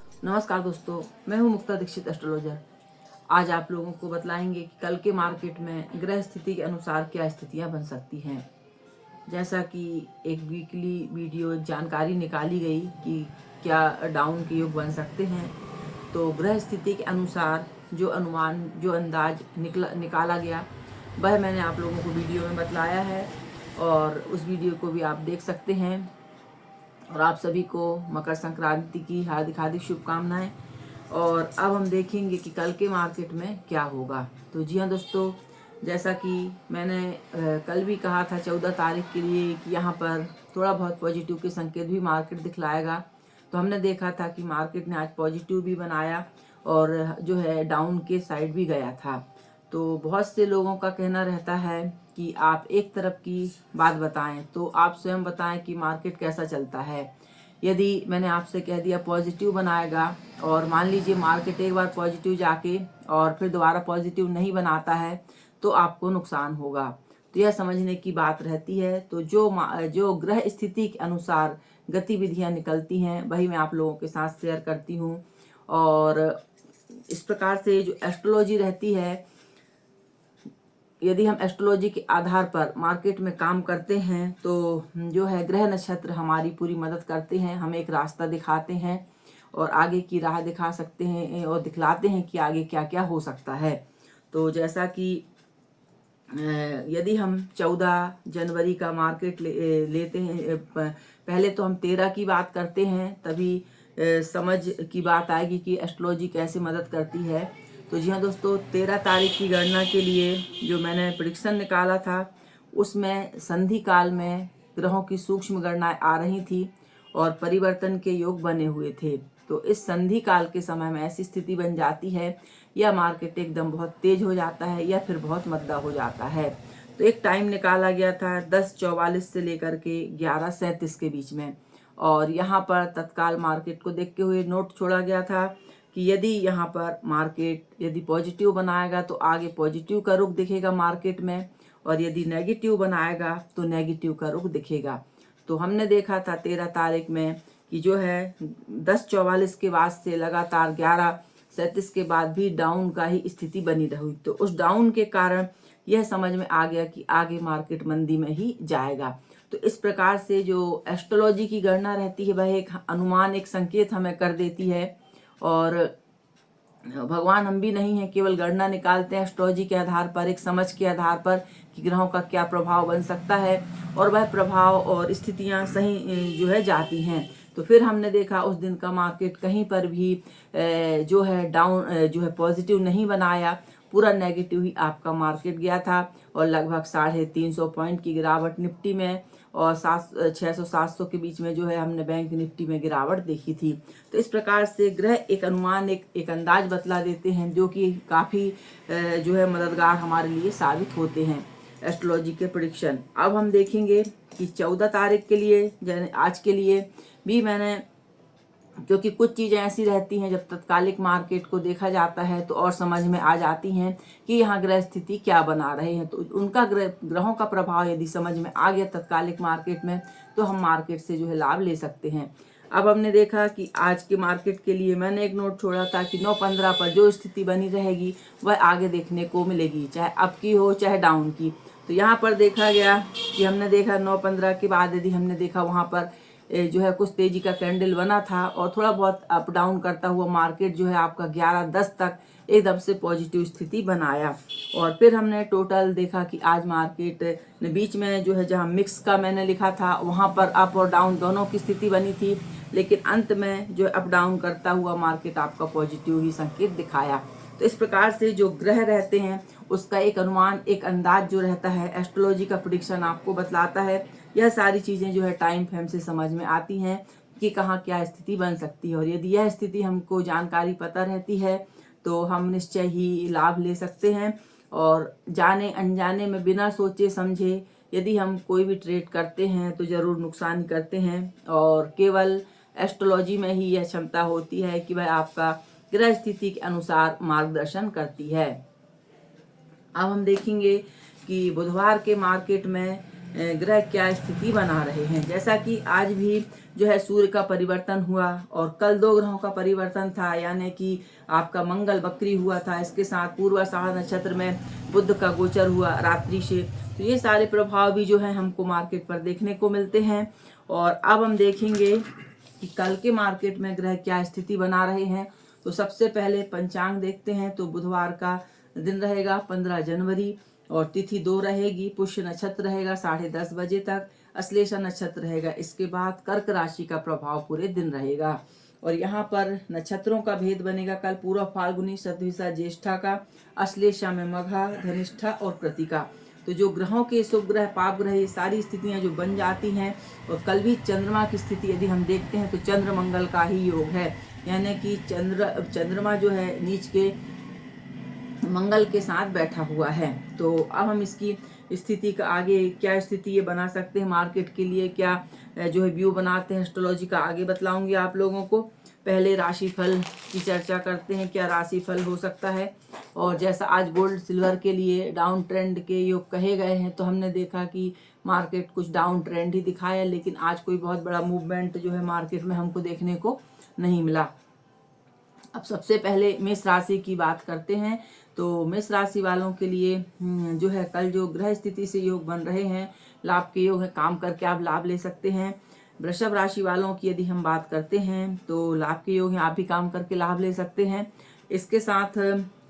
नमस्कार दोस्तों, मैं हूं मुक्ता दीक्षित एस्ट्रोलॉजर। आज आप लोगों को बतलाएंगे कि कल के मार्केट में ग्रह स्थिति के अनुसार क्या स्थितियां बन सकती हैं। जैसा कि एक वीकली वीडियो जानकारी निकाली गई कि क्या डाउन के योग बन सकते हैं, तो ग्रह स्थिति के अनुसार जो अनुमान जो अंदाज निकाला गया वह मैंने आप लोगों को वीडियो में बतलाया है और उस वीडियो को भी आप देख सकते हैं। और आप सभी को मकर संक्रांति की हार्दिक हार्दिक शुभकामनाएं। और अब हम देखेंगे कि कल के मार्केट में क्या होगा। तो जी हाँ दोस्तों, जैसा कि मैंने कल भी कहा था 14 तारीख के लिए कि यहाँ पर थोड़ा बहुत पॉजिटिव के संकेत भी मार्केट दिखलाएगा। तो हमने देखा था कि मार्केट ने आज पॉजिटिव भी बनाया और जो है डाउन के साइड भी गया था। तो बहुत से लोगों का कहना रहता है कि आप एक तरफ की बात बताएं, तो आप स्वयं बताएं कि मार्केट कैसा चलता है। यदि मैंने आपसे कह दिया पॉजिटिव बनाएगा और मान लीजिए मार्केट एक बार पॉजिटिव जाके और फिर दोबारा पॉजिटिव नहीं बनाता है तो आपको नुकसान होगा। तो यह समझने की बात रहती है। तो जो ग्रह स्थिति के अनुसार गतिविधियां निकलती हैं वही मैं आप लोगों के साथ शेयर करती हूँ। और इस प्रकार से जो एस्ट्रोलॉजी रहती है, यदि हम एस्ट्रोलॉजी के आधार पर मार्केट में काम करते हैं तो जो है ग्रह नक्षत्र हमारी पूरी मदद करते हैं, हमें एक रास्ता दिखाते हैं और आगे की राह दिखा सकते हैं और दिखलाते हैं कि आगे क्या क्या हो सकता है। तो जैसा कि यदि हम 14 जनवरी का मार्केट लेते हैं, पहले तो हम 13 की बात करते हैं, तभी समझ की बात आएगी कि एस्ट्रोलॉजी कैसे मदद करती है। तो जी हाँ दोस्तों, 13 तारीख की गणना के लिए जो मैंने प्रेडिक्शन निकाला था उसमें संधि काल में ग्रहों की सूक्ष्म गणनाएं आ रही थी और परिवर्तन के योग बने हुए थे। तो इस संधि काल के समय में ऐसी स्थिति बन जाती है या मार्केट एकदम बहुत तेज हो जाता है या फिर बहुत मंदा हो जाता है। तो एक टाइम निकाला गया था 10:44 से लेकर के 11:37 के बीच में, और यहाँ पर तत्काल मार्केट को देखते हुए नोट छोड़ा गया था कि यदि यहाँ पर मार्केट यदि पॉजिटिव बनाएगा तो आगे पॉजिटिव का रुख दिखेगा मार्केट में, और यदि नेगेटिव बनाएगा तो नेगेटिव का रुख दिखेगा। तो हमने देखा था 13 तारीख में कि जो है 10:44 के बाद से लगातार 11:37 के बाद भी डाउन का ही स्थिति बनी रही। तो उस डाउन के कारण यह समझ में आ गया कि आगे मार्केट मंदी में ही जाएगा। तो इस प्रकार से जो एस्ट्रोलॉजी की गणना रहती है वह एक अनुमान, एक संकेत हमें कर देती है। और भगवान हम भी नहीं है, केवल गणना निकालते हैं एस्ट्रोलॉजी के आधार पर, एक समझ के आधार पर कि ग्रहों का क्या प्रभाव बन सकता है और वह प्रभाव और स्थितियां सही जो है जाती हैं। तो फिर हमने देखा उस दिन का मार्केट कहीं पर भी जो है डाउन जो है पॉजिटिव नहीं बनाया, पूरा नेगेटिव ही आपका मार्केट गया था और लगभग 350 पॉइंट की गिरावट निफ्टी में और 600-700 के बीच में जो है हमने बैंक निफ्टी में गिरावट देखी थी। तो इस प्रकार से ग्रह एक अनुमान, एक अंदाज बतला देते हैं जो कि काफ़ी जो है मददगार हमारे लिए साबित होते हैं एस्ट्रोलॉजी के प्रेडिक्शन। अब हम देखेंगे कि 14 तारीख के लिए आज के लिए भी मैंने, क्योंकि कुछ चीज़ें ऐसी रहती हैं जब तत्कालिक मार्केट को देखा जाता है तो और समझ में आ जाती हैं कि यहाँ ग्रह स्थिति क्या बना रहे हैं। तो उनका ग्रहों का प्रभाव यदि समझ में आ गया तत्कालिक मार्केट में तो हम मार्केट से जो है लाभ ले सकते हैं। अब हमने देखा कि आज के मार्केट के लिए मैंने एक नोट छोड़ा था कि 9:15 पर जो स्थिति बनी रहेगी वह आगे देखने को मिलेगी, चाहे अप की हो चाहे डाउन की। तो यहाँ पर देखा गया कि हमने देखा 9:15 के बाद यदि हमने देखा वहाँ पर जो है कुछ तेजी का कैंडल बना था और थोड़ा बहुत अप डाउन करता हुआ मार्केट जो है आपका 11:10 तक एकदम से पॉजिटिव स्थिति बनाया। और फिर हमने टोटल देखा कि आज मार्केट ने बीच में जो है जहां मिक्स का मैंने लिखा था वहां पर अप और डाउन दोनों की स्थिति बनी थी, लेकिन अंत में जो अप डाउन करता हुआ मार्केट आपका पॉजिटिव ही संकेत दिखाया। तो इस प्रकार से जो ग्रह रहते हैं उसका एक अनुमान, एक अंदाज जो रहता है, एस्ट्रोलॉजी का प्रेडिक्शन आपको बतलाता है। यह सारी चीज़ें जो है टाइम फ्रेम से समझ में आती हैं कि कहाँ क्या स्थिति बन सकती है, और यदि यह स्थिति हमको जानकारी पता रहती है तो हम निश्चय ही लाभ ले सकते हैं। और जाने अनजाने में बिना सोचे समझे यदि हम कोई भी ट्रेड करते हैं तो ज़रूर नुकसान करते हैं, और केवल एस्ट्रोलॉजी में ही यह क्षमता होती है कि वह आपका ग्रह स्थिति के अनुसार मार्गदर्शन करती है। अब हम देखेंगे कि बुधवार के मार्केट में ग्रह क्या स्थिति बना रहे हैं। जैसा कि आज भी जो है सूर्य का परिवर्तन हुआ, और कल 2 ग्रहों का परिवर्तन था, यानी कि आपका मंगल वक्री हुआ था, इसके साथ पूर्वाषाढ़ नक्षत्र में बुध का गोचर हुआ रात्रि से। तो ये सारे प्रभाव भी जो है हमको मार्केट पर देखने को मिलते हैं। और अब हम देखेंगे कि कल के मार्केट में ग्रह क्या स्थिति बना रहे हैं। तो सबसे पहले पंचांग देखते हैं। तो बुधवार का दिन रहेगा 15 जनवरी, और तिथि 2 रहेगी, पुष्य नक्षत्र रहेगा 10:30 बजे तक, अश्लेषा नक्षत्र रहेगा। इसके बाद कर्क राशि का प्रभाव पूरे दिन रहेगा। और यहाँ पर नक्षत्रों का भेद बनेगा कल पूर्व फाल्गुनी, शतभिषा, ज्येष्ठा का, अश्लेषा में मघा, धनिष्ठा और कृतिका। तो जो ग्रहों के शुभ ग्रह, पाप ग्रह, ये सारी स्थितियां जो बन जाती हैं। और कल भी चंद्रमा की स्थिति यदि हम देखते हैं तो चंद्र मंगल का ही योग है, यानी कि चंद्रमा जो है नीच के मंगल के साथ बैठा हुआ है। तो अब हम इसकी स्थिति का आगे क्या स्थिति ये बना सकते हैं मार्केट के लिए, क्या जो है व्यू बनाते हैं एस्ट्रोलॉजी का, आगे बतलाऊंगी आप लोगों को। पहले राशिफल की चर्चा करते हैं, क्या राशिफल हो सकता है। और जैसा आज गोल्ड सिल्वर के लिए डाउन ट्रेंड के योग कहे गए हैं, तो हमने देखा कि मार्केट कुछ डाउन ट्रेंड ही दिखाया, लेकिन आज कोई बहुत बड़ा मूवमेंट जो है मार्केट में हमको देखने को नहीं मिला। अब सबसे पहले मेष राशि की बात करते हैं। तो मेष राशि वालों के लिए जो है कल जो ग्रह स्थिति से योग बन रहे हैं, लाभ के योग है, काम करके आप लाभ ले सकते हैं। वृषभ राशि वालों की यदि हम बात करते हैं तो लाभ के योग हैं, आप भी काम करके लाभ ले सकते हैं। इसके साथ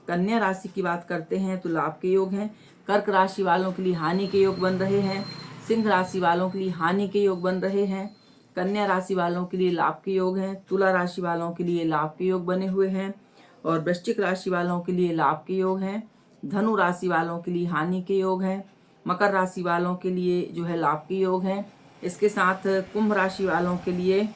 कन्या राशि की बात करते हैं तो लाभ के योग हैं। कर्क राशि वालों के लिए हानि के योग बन रहे हैं। सिंह राशि वालों के लिए हानि के योग बन रहे हैं। कन्या राशि वालों के लिए लाभ के योग हैं। तुला राशि वालों के लिए लाभ के योग बने हुए हैं। और वृश्चिक राशि वालों के लिए लाभ के योग हैं। धनु राशि वालों के लिए हानि के योग हैं। मकर राशि वालों के लिए जो है लाभ के योग हैं। इसके साथ कुंभ राशि वालों के लिए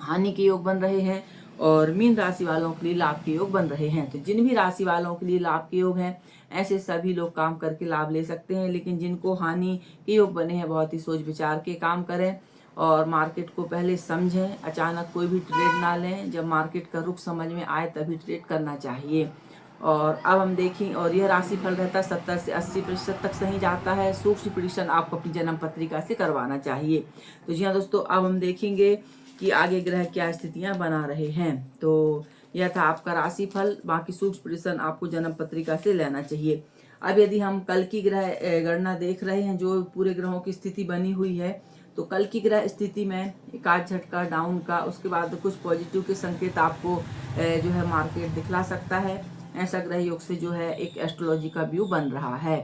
हानि के योग बन रहे हैं। और मीन राशि वालों के लिए लाभ के योग बन रहे हैं। तो जिन भी राशि वालों के लिए लाभ के योग हैं, ऐसे सभी लोग काम करके लाभ ले सकते हैं। लेकिन जिनको हानि के योग बने हैं, बहुत ही सोच विचार के काम करें और मार्केट को पहले समझें। अचानक कोई भी ट्रेड ना लें, जब मार्केट का रुख समझ में आए तभी ट्रेड करना चाहिए। और अब हम देखें, और यह राशिफल रहता है 70 से 80% तक सही जाता है। सूक्ष्म प्रेडिक्शन आपको अपनी जन्म पत्रिका से करवाना चाहिए। तो जी हाँ दोस्तों, अब हम देखेंगे कि आगे ग्रह क्या स्थितियां बना रहे हैं। तो यह था आपका राशिफल, बाकी सूक्ष्म प्रेडिक्शन आपको जन्म पत्रिका से लेना चाहिए। अब यदि हम कल की ग्रह गणना देख रहे हैं, जो पूरे ग्रहों की स्थिति बनी हुई है, तो कल की ग्रह स्थिति में एक आध झटका डाउन का, उसके बाद कुछ पॉजिटिव के संकेत आपको जो है मार्केट दिखला सकता है। ऐसा ग्रह योग से जो है एक एस्ट्रोलॉजी का व्यू बन रहा है।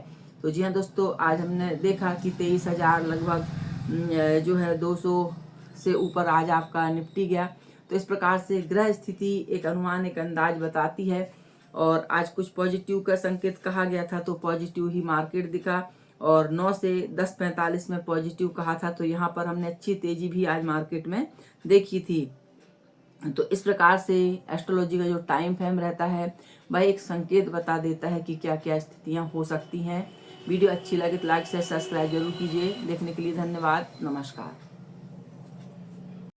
तो जी हाँ दोस्तों, आज हमने देखा कि 23,000 लगभग जो है 200 से ऊपर आज आपका निपटी गया। तो इस प्रकार से ग्रह स्थिति एक अनुमान, एक अंदाज बताती है। और आज कुछ पॉजिटिव का संकेत कहा गया था, तो पॉजिटिव ही मार्केट दिखा। और 9 से 10:45 में पॉजिटिव कहा था, तो यहाँ पर हमने अच्छी तेजी भी आज मार्केट में देखी थी। तो इस प्रकार से एस्ट्रोलॉजी का जो टाइम फ्रेम रहता है, वह एक संकेत बता देता है कि क्या क्या स्थितियाँ हो सकती हैं। वीडियो अच्छी लगे तो लाइक से सब्सक्राइब जरूर कीजिए। देखने के लिए धन्यवाद। नमस्कार।